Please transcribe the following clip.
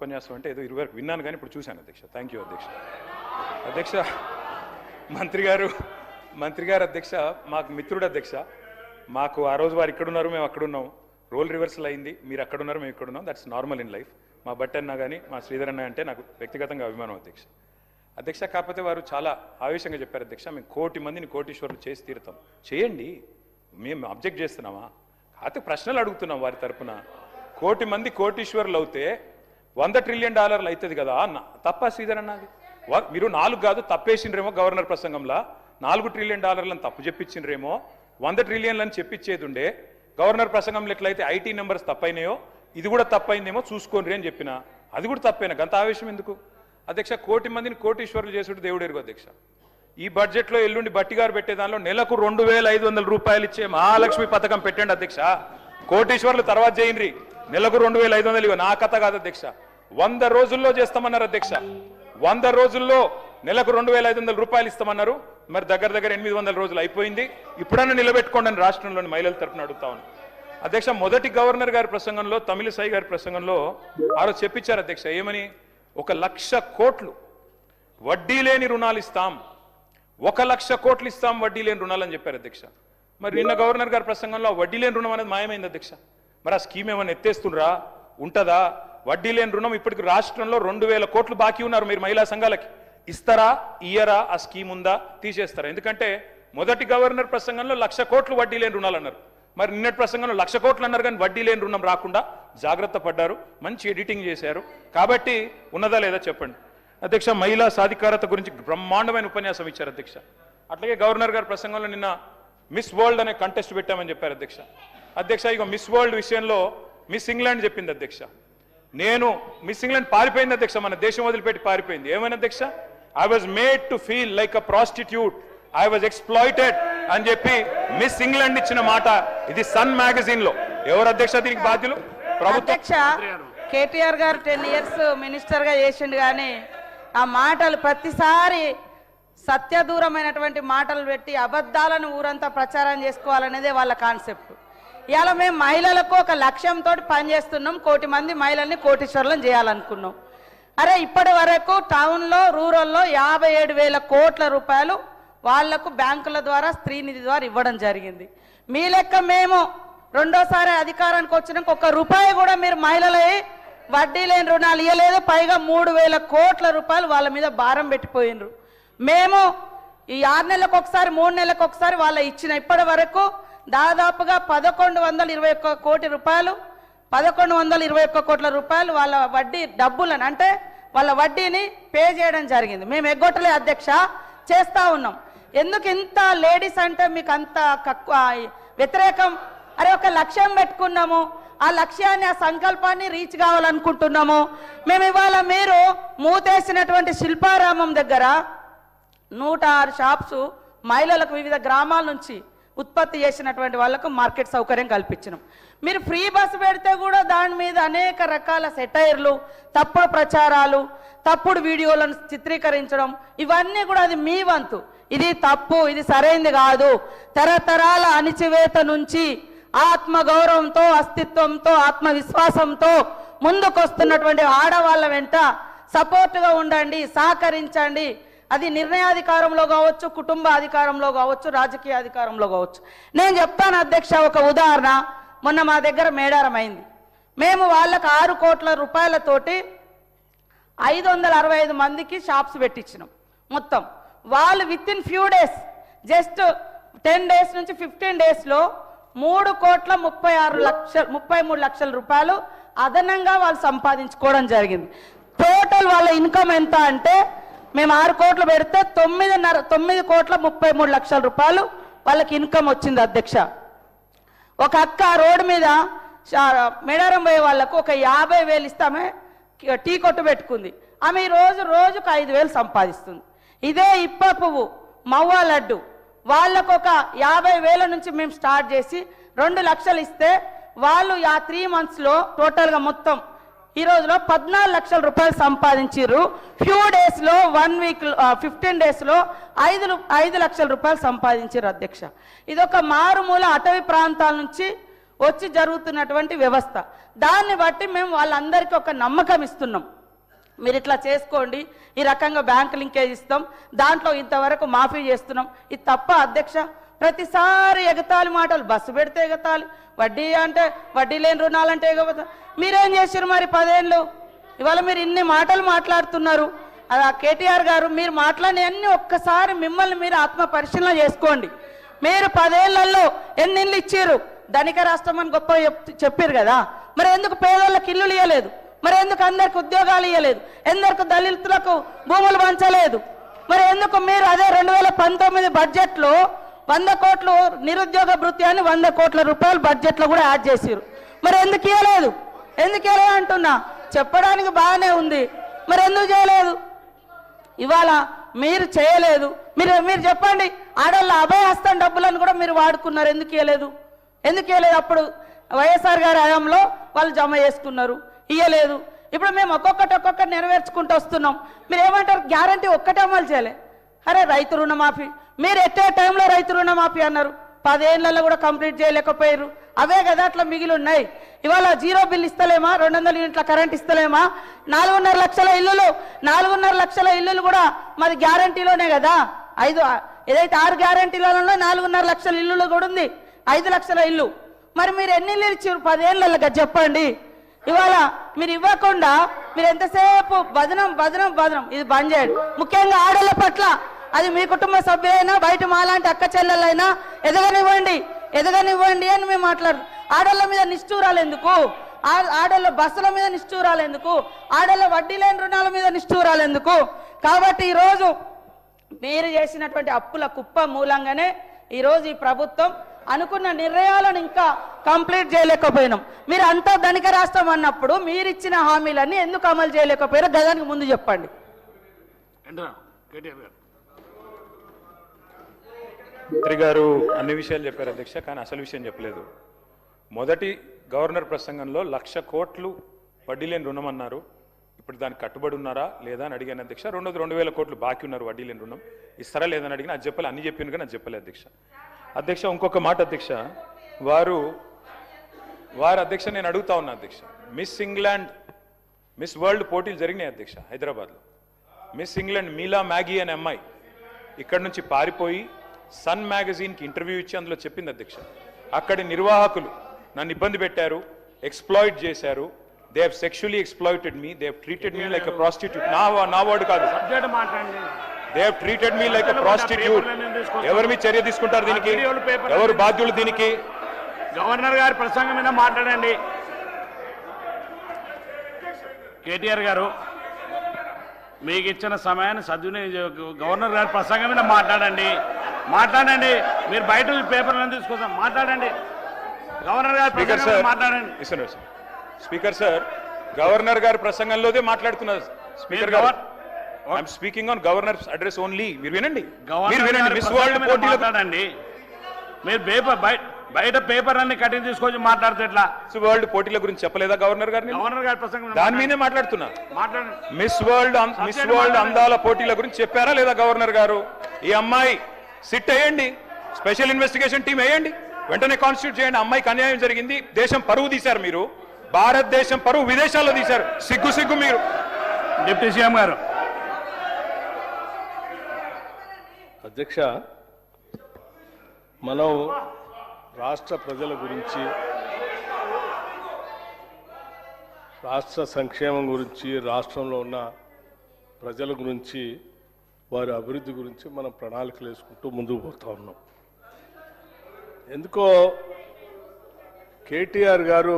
ఉపన్యాసం అంటే ఏదో 20 వరకు విన్నాను కానీ ఇప్పుడు చూశాను అధ్యక్ష. థ్యాంక్ యూ అధ్యక్ష. అధ్యక్ష మంత్రి గారు అధ్యక్ష మాకు మిత్రుడు అధ్యక్ష. మాకు ఆ రోజు వారు ఇక్కడున్నారు, మేము అక్కడున్నాం, రోల్ రివర్సల్ అయింది. మీరు అక్కడున్నారు, మేము ఇక్కడున్నాం. That's normal in life. మా బట్టి అన్న కానీ మా శ్రీధర్ అన్న అంటే నాకు వ్యక్తిగతంగా అభిమానం అధ్యక్ష. కాకపోతే వారు చాలా ఆవేశంగా చెప్పారు అధ్యక్ష, మేము 1 కోటి మందిని కోటీశ్వరులు చేసి తీరుతాం. చేయండి, మేము అబ్జెక్ట్ చేస్తున్నామా? కాకపోతే ప్రశ్నలు అడుగుతున్నాం వారి తరపున. 1 కోటి మంది కోటీశ్వరులు అవుతే $100 ట్రిలియన్ అవుతుంది కదా అన్న. తప్ప శ్రీధర్ అన్నది మీరు 4 కాదు తప్పేసిండ్రేమో గవర్నర్ ప్రసంగంలో. $4 ట్రిలియన్ తప్పు చెప్పించిండ్రేమో, 100 ట్రిలియన్లని చెప్పించేది ఉండే. గవర్నర్ ప్రసంగంలో ఎట్లయితే ఐటీ నెంబర్స్ తప్పైనాయో ఇది కూడా తప్పైందేమో చూసుకోండి అని చెప్పిన. అది కూడా తప్పైనా గంత ఆవేశం ఎందుకు అధ్యక్ష? 1 కోటి మందిని కోటీశ్వరులు చేసుడు దేవుడు ఎరుగు అధ్యక్ష. ఈ బడ్జెట్లో ఎల్లుండి బట్టిగారు పెట్టే దానిలో నెలకు 2,500 రూపాయలు ఇచ్చే మహాలక్ష్మి పథకం పెట్టండి అధ్యక్ష. కోటీశ్వరులు తర్వాత చేయండి, నెలకు 2,500 ఇవ్వ. నా కథ కాదు అధ్యక్ష. 100 రోజుల్లో చేస్తామన్నారు అధ్యక్ష. 100 రోజుల్లో నెలకు 2,500 రూపాయలు ఇస్తామన్నారు. మరి దగ్గర 800 రోజులు అయిపోయింది. ఇప్పుడన్నా నిలబెట్టుకోండి అని రాష్ట్రంలోని మహిళల తరఫున అడుగుతా ఉన్నాను అధ్యక్ష. మొదటి గవర్నర్ గారి ప్రసంగంలో, తమిళిసై గారి ప్రసంగంలో ఆ రోజు చెప్పించారు అధ్యక్ష. ఏమని? 1,00,000 కోట్లు వడ్డీ లేని రుణాలు ఇస్తాం, 1,00,000 కోట్లు ఇస్తాం వడ్డీ లేని రుణాలు అని చెప్పారు అధ్యక్ష. మరి నిన్న గవర్నర్ గారి ప్రసంగంలో వడ్డీ లేని రుణం అనేది మాయమైంది అధ్యక్ష. మరి ఆ స్కీమ్ ఏమైనా ఎత్తేస్తుండ్రా? ఉంటుందా? వడ్డీ లేని రుణం ఇప్పటికి రాష్ట్రంలో 2,000 కోట్లు బాకీ ఉన్నారు. మీరు మహిళా సంఘాలకి ఇస్తారా, ఇయ్యరా? ఆ స్కీమ్ ఉందా, తీసేస్తారా? ఎందుకంటే మొదటి గవర్నర్ ప్రసంగంలో 1,00,000 కోట్లు వడ్డీ లేని రుణాలు అన్నారు. మరి నిన్నటి ప్రసంగంలో 1,00,000 కోట్లు అన్నారు కానీ వడ్డీ లేని రుణం రాకుండా జాగ్రత్త పడ్డారు, మంచి ఎడిటింగ్ చేశారు. కాబట్టి ఉన్నదా లేదా చెప్పండి అధ్యక్ష. మహిళా సాధికారత గురించి బ్రహ్మాండమైన ఉపన్యాసం ఇచ్చారు అధ్యక్ష. అట్లాగే గవర్నర్ గారి ప్రసంగంలో నిన్న మిస్ వరల్డ్ అనే కంటెస్ట్ పెట్టామని చెప్పారు అధ్యక్ష. ఇక మిస్ వరల్డ్ విషయంలో మిస్ ఇంగ్లాండ్ చెప్పింది అధ్యక్ష. నేను మిస్ ఇంగ్లాండ్ పారిపోయింది అధ్యక్ష, మన దేశం వదిలిపెట్టి పారిపోయింది. ఏమైనా అధ్యక్ష? I was made to feel like a prostitute, I was exploited అని చెప్పి మిస్ ఇంగ్లాండ్ ఇచ్చిన మాట ఇది సన్ మ్యాగజైన్ లో. ఎవరు అధ్యక్ష దీనికి బాధ్యులు? ప్రభుత్వం. కేటీఆర్ గారు 10 ఇయర్స్ మినిస్టర్ గా చేసిండు కానీ ఆ మాటలు ప్రతిసారి సత్యదూరమైనటువంటి మాటలు పెట్టి అబద్ధాలను ఊరంతా ప్రచారం చేసుకోవాలనేదే వాళ్ళ కాన్సెప్ట్. ఇవాళ మేము మహిళలకు ఒక లక్ష్యంతో పనిచేస్తున్నాం. 1 కోటి మంది మహిళల్ని కోటీశ్వరులను చేయాలనుకున్నాం. అరే ఇప్పటి వరకు టౌన్లో, రూరల్లో 57,000 కోట్ల రూపాయలు వాళ్లకు బ్యాంకుల ద్వారా, స్త్రీనిధి ద్వారా ఇవ్వడం జరిగింది. మీ లెక్క మేము రెండోసారి అధికారానికి వచ్చినాక 1 రూపాయి కూడా మీరు మహిళలై వడ్డీ లేని రుణాలు ఇవ్వలేదు. పైగా 3,000 కోట్ల రూపాయలు వాళ్ళ మీద భారం పెట్టిపోయినరు. మేము ఈ 6 నెలలకు ఒకసారి, 3 నెలలకు ఒకసారి వాళ్ళ ఇచ్చిన ఇప్పటి వరకు దాదాపుగా 1,121 కోటి రూపాయలు, 1,121 కోట్ల రూపాయలు వాళ్ళ వడ్డీ డబ్బులను, అంటే వాళ్ళ వడ్డీని పే చేయడం జరిగింది. మేము ఎగ్గొట్టలే అధ్యక్ష, చేస్తా ఉన్నాం. ఎందుకు ఇంత లేడీస్ అంటే మీకు అంత వ్యతిరేకం? అరే ఒక లక్ష్యం పెట్టుకున్నాము, ఆ లక్ష్యాన్ని, ఆ సంకల్పాన్ని రీచ్ కావాలనుకుంటున్నాము. మేము ఇవాళ మీరు మూతేసినటువంటి శిల్పారామం దగ్గర 106 షాప్స్ మహిళలకు వివిధ గ్రామాల నుంచి ఉత్పత్తి చేసినటువంటి వాళ్ళకు మార్కెట్ సౌకర్యం కల్పించినాం. మీరు ఫ్రీ బస్సు పెడితే కూడా దాని మీద అనేక రకాల సెటైర్లు, తప్పుడు ప్రచారాలు, తప్పుడు వీడియోలను చిత్రీకరించడం, ఇవన్నీ కూడా అది మీ వంతు. ఇది తప్పు, ఇది సరైంది కాదు. తరతరాల అణిచివేత నుంచి ఆత్మగౌరవంతో, అస్తిత్వంతో, ఆత్మవిశ్వాసంతో ముందుకొస్తున్నటువంటి ఆడవాళ్ళ వెంట సపోర్టుగా ఉండండి, సహకరించండి. అది నిర్ణయాధికారంలో కావచ్చు, కుటుంబ అధికారంలో కావచ్చు, రాజకీయ అధికారంలో కావచ్చు. నేను చెప్తాను అధ్యక్ష, ఒక ఉదాహరణ. మొన్న మా దగ్గర మేడారం అయింది. మేము వాళ్ళకు 6 కోట్ల రూపాయలతోటి 565 మందికి షాప్స్ పెట్టించినాం. మొత్తం వాళ్ళు with in few days, just 10 days నుంచి 15 డేస్లో 3,33 లక్షల రూపాయలు అదనంగా వాళ్ళు సంపాదించుకోవడం జరిగింది. టోటల్ వాళ్ళ ఇన్కమ్ ఎంత అంటే, మేము 6 కోట్లు పెడితే 9,33 లక్షల రూపాయలు వాళ్ళకి ఇన్కమ్ వచ్చింది అధ్యక్ష. ఒక అక్క రోడ్డు మీద మేడారం పోయే వాళ్ళకు ఒక 50,000 ఇస్తామే టీ కొట్టు పెట్టుకుంది. ఆమె రోజుకు 5,000 సంపాదిస్తుంది. ఇదే ఇప్ప పువ్వు, మవ్వ లడ్డు, వాళ్ళకు ఒక 50,000 నుంచి మేము స్టార్ట్ చేసి 2 లక్షలు ఇస్తే వాళ్ళు ఆ 3 మంత్స్లో టోటల్గా మొత్తం ఈ రోజులో 14 లక్షల రూపాయలు సంపాదించారు. ఫ్యూ డేస్లో 1 వీక్ 15 డేస్లో 5 లక్షల రూపాయలు సంపాదించారు అధ్యక్ష. ఇదొక మారుమూల అటవీ ప్రాంతాల నుంచి వచ్చి జరుగుతున్నటువంటి వ్యవస్థ. దాన్ని బట్టి మేము వాళ్ళందరికీ ఒక నమ్మకం ఇస్తున్నాం. మీరు ఇట్లా చేసుకోండి, ఈ రకంగా బ్యాంక్ లింకేజ్ ఇస్తాం, దాంట్లో ఇంతవరకు మాఫీ చేస్తున్నాం. ఇది తప్ప అధ్యక్ష? ప్రతిసారి ఎగతాళి మాటలు, బస్సు పెడితే ఎగతాళి, వడ్డీ అంటే వడ్డీ లేని రుణాలంటే ఎగతాళి. మీరేం చేశారు మరి 10 ఏళ్ళు? ఇవాళ మీరు ఇన్ని మాటలు మాట్లాడుతున్నారు. అలా కేటీఆర్ గారు మీరు మాట్లాడినవన్నీ ఒక్కసారి మిమ్మల్ని మీరు ఆత్మ పరిశీలన చేసుకోండి. మీరు 10 ఏళ్లలో ఎన్ని ఇళ్ళు ఇచ్చారు? ధనిక రాష్ట్రం అని గొప్ప చెప్పారు కదా, మరి ఎందుకు పేదోళ్ళకి ఇల్లులు ఇవ్వలేదు? మరి ఎందుకు అందరికి ఉద్యోగాలు ఇవ్వలేదు? ఎందుకు దళితులకు భూములు పంచలేదు? మరి ఎందుకు మీరు అదే 2019 బడ్జెట్లో 100 కోట్లు నిరుద్యోగ భృతి అని 100 కోట్ల రూపాయలు బడ్జెట్లో కూడా యాడ్ చేశారు? మరి ఎందుకు ఇవ్వలేదు? ఎందుకు ఇవ్వలేదు అంటున్నా. చెప్పడానికి బాగానే ఉంది, మరి ఎందుకు చేయలేదు? ఇవాళ మీరు చేయలేదు. మీరు చెప్పండి, ఆడళ్ళ అభయహస్తం డబ్బులను కూడా మీరు వాడుకున్నారు, ఎందుకు ఇవ్వలేదు? ఎందుకు ఇవ్వలేదు? అప్పుడు వైఎస్ఆర్ గారి హయాంలో వాళ్ళు జమ చేసుకున్నారు, ఇవ్వలేదు. ఇప్పుడు మేము ఒక్కొక్కటి నెరవేర్చుకుంటూ వస్తున్నాం. మీరు ఏమంటారు? గ్యారంటీ ఒక్కటే అమలు చేయలే. అరే రైతు రుణమాఫీ, మీరు ఎట్టే టైంలో రైతు రుణమాఫీ అన్నారు, 10 ఏళ్లలో కూడా కంప్లీట్ చేయలేకపోయారు. అవే కదా అట్లా మిగిలి ఉన్నాయి. ఇవాళ 0 బిల్ ఇస్తలేమా? 200 యూనిట్ల కరెంట్ ఇస్తలేమా? 4.5 లక్షల ఇల్లులు, 4.5 లక్షల ఇల్లులు కూడా మరి గ్యారంటీలోనే కదా. ఏదైతే 6 గ్యారంటీలలో 4.5 లక్షల ఇల్లులు కూడా ఉంది, 5 లక్షల ఇల్లు. మరి మీరు ఎన్ని ఇల్లు ఇచ్చారు 10 ఏళ్ళలో చెప్పండి? ఇవాళ మీరు ఇవ్వకుండా మీరు ఎంతసేపు బదనం ఇది బంద్ చేయండి. ముఖ్యంగా ఆడళ్ళ పట్ల, అది మీ కుటుంబ సభ్యులైనా బయట మాలాంటి అక్క చెల్లెలైనా ఎదగనివ్వండి అని మేము మాట్లాడు. ఆడళ్ళ మీద నిష్ఠూరాలు ఎందుకు? ఆడళ్ళ బస్సుల మీద నిష్ఠూరాలు ఎందుకు? ఆడళ్ళ వడ్డీ లేని రుణాల మీద నిష్ఠూరాలు ఎందుకు? కాబట్టి ఈరోజు మీరు చేసినటువంటి అప్పుల కుప్ప మూలంగానే ఈరోజు ఈ ప్రభుత్వం అనుకున్న నిర్ణయాలను ఇంకా కంప్లీట్ చేయలేకపోయినాం. మీరు అంతా ధనిక రాష్ట్రం అన్నప్పుడు మీరు ఇచ్చిన హామీలన్నీ ఎందుకు అమలు చేయలేకపోయారో గదానికి ముందు చెప్పండి. మంత్రి గారు అన్ని విషయాలు చెప్పారు అధ్యక్ష, కానీ అసలు విషయం చెప్పలేదు. మొదటి గవర్నర్ ప్రసంగంలో 1,00,000 కోట్లు వడ్డీ లేని రుణం అన్నారు. ఇప్పుడు దానికి కట్టుబడి ఉన్నారా లేదా అని అడిగాను అధ్యక్ష. 2,000 కోట్లు బాకీ ఉన్నారు వడ్డీ లేని రుణం, ఇస్తారా లేదని అడిగిన, అది చెప్పాలి, అన్ని చెప్పాను కానీ అది చెప్పలేదు అధ్యక్ష. ఇంకొక మాట అధ్యక్ష, వారు అధ్యక్ష నేను అడుగుతా ఉన్నా అధ్యక్ష, మిస్ ఇంగ్లాండ్ మిస్ వరల్డ్ పోటీలు జరిగినాయి అధ్యక్ష హైదరాబాద్లో. మిస్ ఇంగ్లాండ్ మీలా మ్యాగీ అనే అమ్మాయి ఇక్కడ నుంచి పారిపోయి సన్ మ్యాగజైన్కి ఇంటర్వ్యూ ఇచ్చి అందులో చెప్పింది అధ్యక్ష, అక్కడి నిర్వాహకులు నన్ను ఇబ్బంది పెట్టారు, ఎక్స్ప్లాయిట్ చేశారు, they have sexually exploited me, they have treated me like a prostitute. నా వర్డ్ కాదు, they have treated me like a prostitute. ఎవరు మీ చర్య తీసుకుంటారు దీనికి? ఎవరు బాధ్యులు దీనికి? గవర్నర్ గారి ప్రసంగం మీద మాట్లాడండి. కేటీఆర్ గారు మీకు ఇచ్చిన సమయాన్ని సద్వినియోగం, గవర్నర్ గారి ప్రసంగం మీద మాట్లాడండి. మీరు బయట పేపర్లను తీసుకొస్తాం, మాట్లాడండి. గవర్నర్ గారి ప్రసంగం మీద మాట్లాడండి. స్పీకర్ సార్, గవర్నర్ గారి ప్రసంగంలోదే మాట్లాడుతున్నారు స్పీకర్ గారు. I'm speaking on governors address only. మీరు వినండి. మిస్ వరల్డ్ పోటీలు మాట్లాడండి. మీరు బయట పేపర్ అన్ని కటింగ్ తీసుకొచ్చి మాట్లాడితే ఎట్లా? వరల్డ్ పోటీల గురించి చెప్పలేదా గవర్నర్ గారిని? గవర్నర్ గారి ప్రసంగం దాని మీదే మాట్లాడుతున్నా. మిస్ వరల్డ్ అందాల పోటీల గురించి చెప్పారా లేదా గవర్నర్ గారు? ఈ అమ్మాయి సిట్ వేయండి, స్పెషల్ ఇన్వెస్టిగేషన్ టీం వేయండి, వెంటనే కాన్స్టిట్యూట్ చేయండి. అమ్మాయికి అన్యాయం జరిగింది, దేశం పరువు తీశారు మీరు, భారతదేశం పరువు విదేశాల్లో తీశారు. సిగ్గు మీరు. డిప్యూటీ సీఎం గారు. అధ్యక్ష, మనం రాష్ట్ర ప్రజల గురించి, రాష్ట్ర సంక్షేమం గురించి, రాష్ట్రంలో ఉన్న ప్రజల గురించి, వారి అభివృద్ధి గురించి మనం ప్రణాళికలు వేసుకుంటూ ముందుకు పోతా ఉన్నాం. ఎందుకో కేటీఆర్ గారు